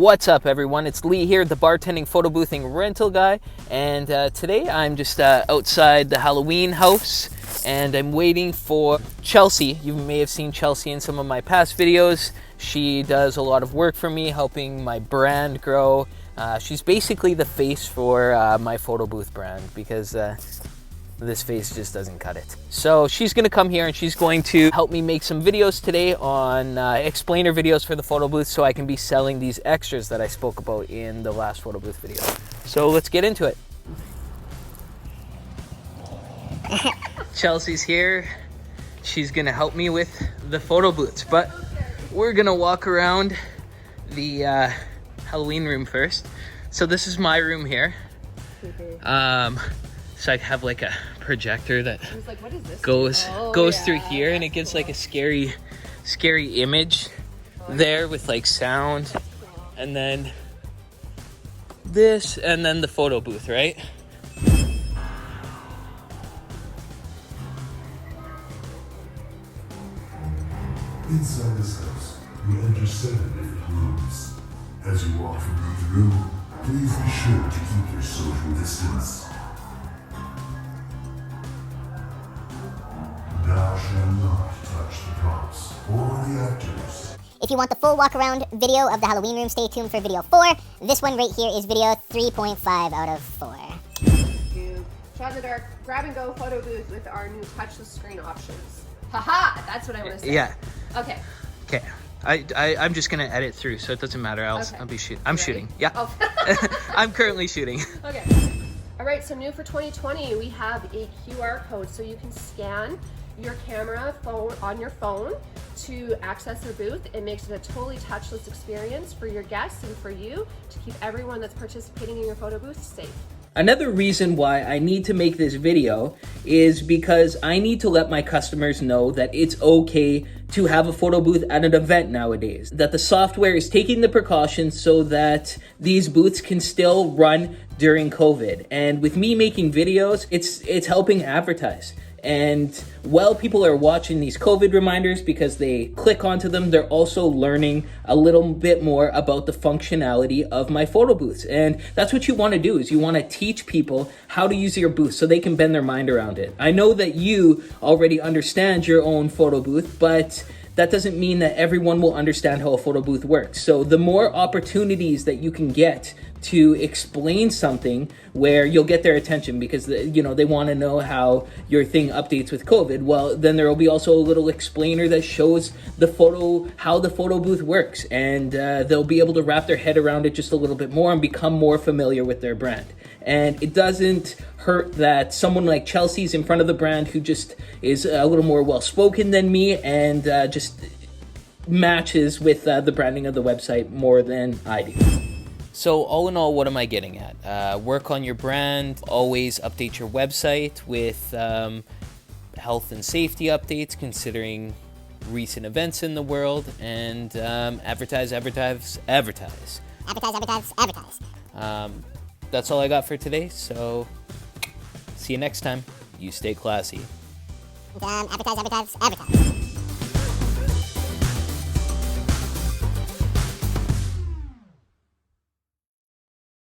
What's up, everyone? It's Lee here, the bartending photo boothing rental guy, and today I'm just outside the Halloween house, and I'm waiting for Chelsea. You may have seen Chelsea in some of my past videos. She does a lot of work for me, helping my brand grow. She's basically the face for my photo booth brand, because this face just doesn't cut it. So she's gonna come here and she's going to help me make some videos today on explainer videos for the photo booth, so I can be selling these extras that I spoke about in the last photo booth video. So let's get into it. Chelsea's here. She's gonna help me with the photo booths, but we're gonna walk around the Halloween room first. So this is my room here. So I have like a projector that goes through here, and it gives like a scary image there with like sound, and then this, and then the photo booth, right? Inside this house, you enter 7 different rooms. As you walk from room to room, please be sure to keep your social distance. Thou shalt not touch the props or the actors. If you want the full walk-around video of the Halloween room, stay tuned for video 4. This one right here is video 3.5 out of 4. Shot in the dark, grab and go photo booth with our new touchless screen options. Haha, that's what I want to say. Yeah. Okay. Okay. I'm just gonna edit through, so it doesn't matter. I'll be shooting. I'm shooting. Yeah. Oh. I'm currently shooting. Okay. All right. So new for 2020, we have a QR code, so you can scan your camera phone on your phone to access their booth. It makes it a totally touchless experience for your guests and for you to keep everyone that's participating in your photo booth safe. Another reason why I need to make this video is because I need to let my customers know that it's okay to have a photo booth at an event nowadays. That the software is taking the precautions so that these booths can still run during COVID. And with me making videos, it's helping advertise. And while people are watching these COVID reminders because they click onto them, they're also learning a little bit more about the functionality of my photo booths. And that's what you want to do, is you want to teach people how to use your booth so they can bend their mind around it. I know that you already understand your own photo booth, but that doesn't mean that everyone will understand how a photo booth works. So the more opportunities that you can get to explain something where you'll get their attention, because they want to know how your thing updates with COVID, well, then there will be also a little explainer that shows how the photo booth works, and they'll be able to wrap their head around it just a little bit more and become more familiar with their brand. And it doesn't hurt that someone like Chelsea's in front of the brand, who just is a little more well-spoken than me, and just matches with the branding of the website more than I do. So all in all, what am I getting at? Work on your brand, always update your website with health and safety updates considering recent events in the world, and advertise. That's all I got for today, so see you next time. You stay classy. Advertise.